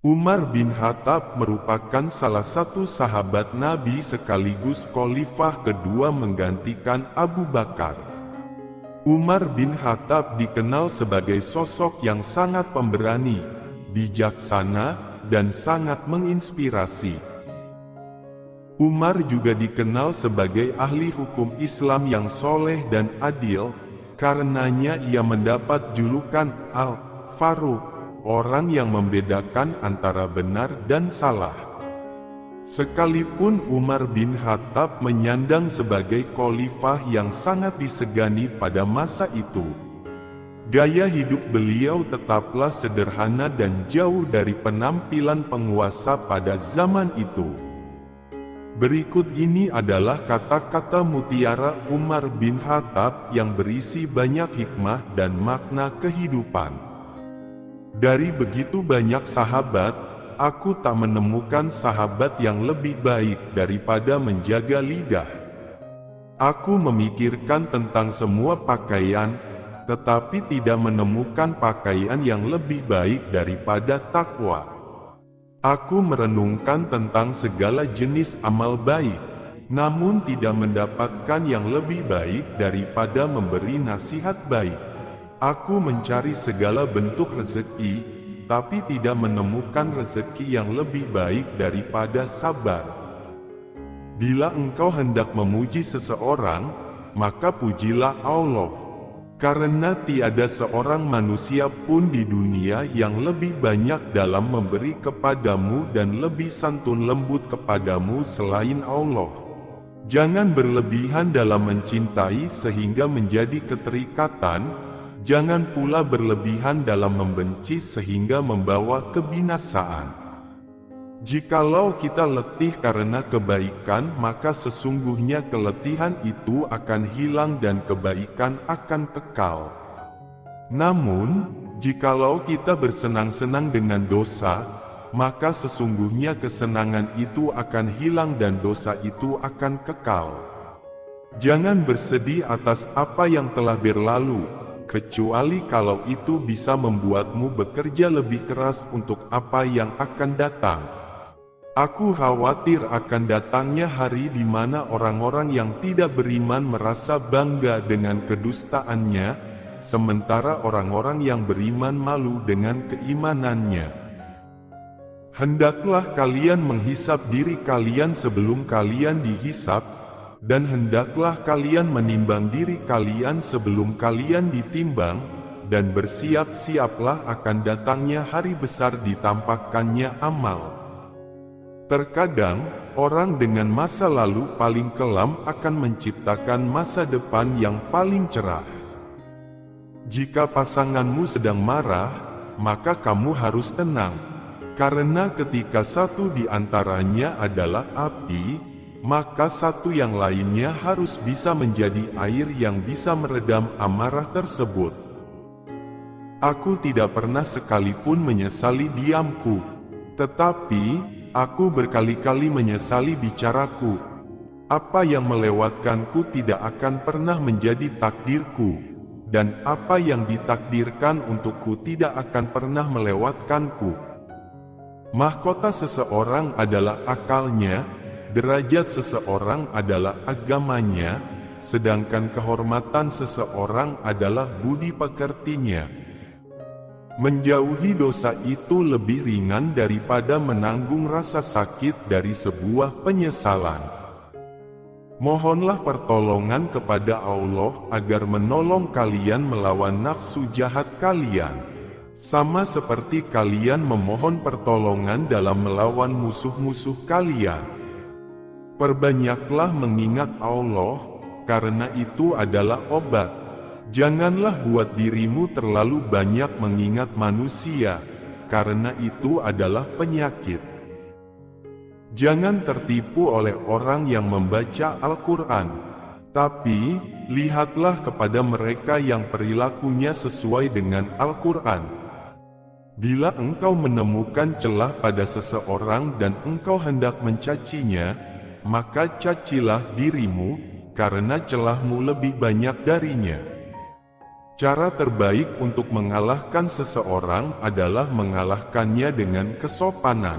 Umar bin Khattab merupakan salah satu sahabat Nabi sekaligus khalifah kedua menggantikan Abu Bakar. Umar bin Khattab dikenal sebagai sosok yang sangat pemberani, bijaksana, dan sangat menginspirasi. Umar juga dikenal sebagai ahli hukum Islam yang soleh dan adil, karenanya ia mendapat julukan Al-Faruq, orang yang membedakan antara benar dan salah. Sekalipun Umar bin Khattab menyandang sebagai khalifah yang sangat disegani pada masa itu, gaya hidup beliau tetaplah sederhana dan jauh dari penampilan penguasa pada zaman itu. Berikut ini adalah kata-kata mutiara Umar bin Khattab yang berisi banyak hikmah dan makna kehidupan. Dari begitu banyak sahabat, aku tak menemukan sahabat yang lebih baik daripada menjaga lidah. Aku memikirkan tentang semua pakaian, tetapi tidak menemukan pakaian yang lebih baik daripada takwa. Aku merenungkan tentang segala jenis amal baik, namun tidak mendapatkan yang lebih baik daripada memberi nasihat baik. Aku mencari segala bentuk rezeki, tapi tidak menemukan rezeki yang lebih baik daripada sabar. Bila engkau hendak memuji seseorang, maka pujilah Allah. Karena tiada seorang manusia pun di dunia yang lebih banyak dalam memberi kepadamu dan lebih santun lembut kepadamu selain Allah. Jangan berlebihan dalam mencintai sehingga menjadi keterikatan. Jangan pula berlebihan dalam membenci sehingga membawa kebinasaan. Jikalau kita letih karena kebaikan, maka sesungguhnya keletihan itu akan hilang dan kebaikan akan kekal. Namun, jikalau kita bersenang-senang dengan dosa, maka sesungguhnya kesenangan itu akan hilang dan dosa itu akan kekal. Jangan bersedih atas apa yang telah berlalu, kecuali kalau itu bisa membuatmu bekerja lebih keras untuk apa yang akan datang. Aku khawatir akan datangnya hari di mana orang-orang yang tidak beriman merasa bangga dengan kedustaannya, sementara orang-orang yang beriman malu dengan keimanannya. Hendaklah kalian menghisap diri kalian sebelum kalian dihisap, dan hendaklah kalian menimbang diri kalian sebelum kalian ditimbang, dan bersiap-siaplah akan datangnya hari besar ditampakkannya amal. Terkadang, orang dengan masa lalu paling kelam akan menciptakan masa depan yang paling cerah. Jika pasanganmu sedang marah, maka kamu harus tenang, karena ketika satu di antaranya adalah api, maka satu yang lainnya harus bisa menjadi air yang bisa meredam amarah tersebut. Aku tidak pernah sekalipun menyesali diamku, tetapi aku berkali-kali menyesali bicaraku. Apa yang melewatkanku tidak akan pernah menjadi takdirku, dan apa yang ditakdirkan untukku tidak akan pernah melewatkanku. Mahkota seseorang adalah akalnya, derajat seseorang adalah agamanya, sedangkan kehormatan seseorang adalah budi pekertinya. Menjauhi dosa itu lebih ringan daripada menanggung rasa sakit dari sebuah penyesalan. Mohonlah pertolongan kepada Allah agar menolong kalian melawan nafsu jahat kalian, sama seperti kalian memohon pertolongan dalam melawan musuh-musuh kalian. Perbanyaklah mengingat Allah, karena itu adalah obat. Janganlah buat dirimu terlalu banyak mengingat manusia, karena itu adalah penyakit. Jangan tertipu oleh orang yang membaca Al-Quran, tapi lihatlah kepada mereka yang perilakunya sesuai dengan Al-Quran. Bila engkau menemukan celah pada seseorang dan engkau hendak mencacinya, maka cacilah dirimu, karena celahmu lebih banyak darinya. Cara terbaik untuk mengalahkan seseorang adalah mengalahkannya dengan kesopanan.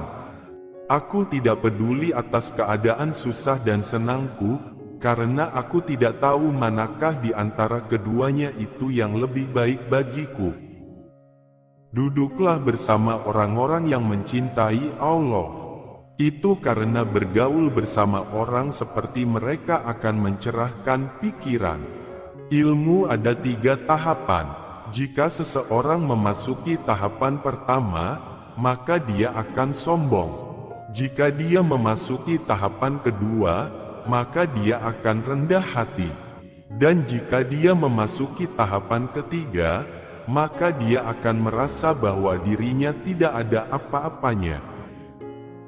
Aku tidak peduli atas keadaan susah dan senangku, karena aku tidak tahu manakah di antara keduanya itu yang lebih baik bagiku. Duduklah bersama orang-orang yang mencintai Allah. Itu karena bergaul bersama orang seperti mereka akan mencerahkan pikiran. Ilmu ada 3 tahapan. Jika seseorang memasuki tahapan pertama, maka dia akan sombong. Jika dia memasuki tahapan kedua, maka dia akan rendah hati. Dan jika dia memasuki tahapan ketiga, maka dia akan merasa bahwa dirinya tidak ada apa-apanya.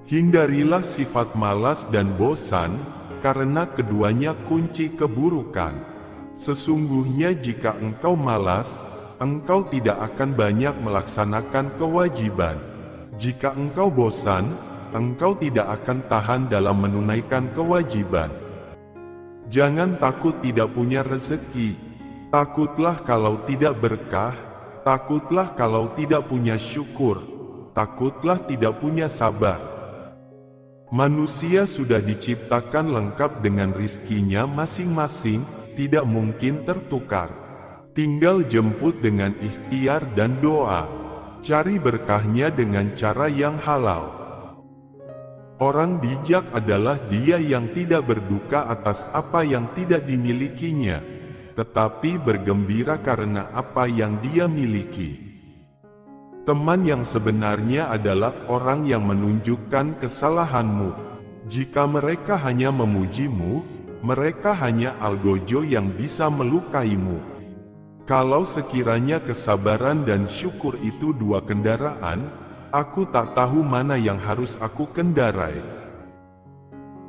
Hindarilah sifat malas dan bosan, karena keduanya kunci keburukan. Sesungguhnya jika engkau malas, engkau tidak akan banyak melaksanakan kewajiban. Jika engkau bosan, engkau tidak akan tahan dalam menunaikan kewajiban. Jangan takut tidak punya rezeki. Takutlah kalau tidak berkah. Takutlah kalau tidak punya syukur. Takutlah tidak punya sabar. Manusia sudah diciptakan lengkap dengan rizkinya masing-masing, tidak mungkin tertukar. Tinggal jemput dengan ikhtiar dan doa. Cari berkahnya dengan cara yang halal. Orang bijak adalah dia yang tidak berduka atas apa yang tidak dimilikinya, tetapi bergembira karena apa yang dia miliki. Teman yang sebenarnya adalah orang yang menunjukkan kesalahanmu. Jika mereka hanya memujimu, mereka hanya algojo yang bisa melukaimu. Kalau sekiranya kesabaran dan syukur itu 2 kendaraan, aku tak tahu mana yang harus aku kendarai.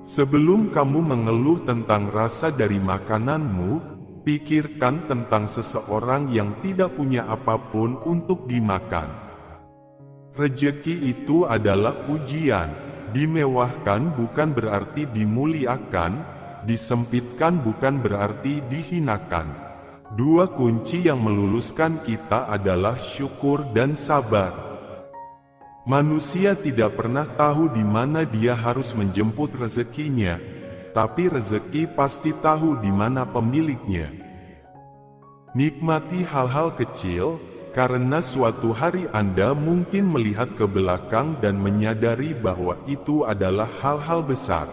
Sebelum kamu mengeluh tentang rasa dari makananmu, pikirkan tentang seseorang yang tidak punya apapun untuk dimakan. Rezeki itu adalah ujian. Dimewahkan bukan berarti dimuliakan, disempitkan bukan berarti dihinakan. 2 kunci yang meluluskan kita adalah syukur dan sabar. Manusia tidak pernah tahu di mana dia harus menjemput rezekinya, tapi rezeki pasti tahu di mana pemiliknya. Nikmati hal-hal kecil, karena suatu hari Anda mungkin melihat ke belakang dan menyadari bahwa itu adalah hal-hal besar.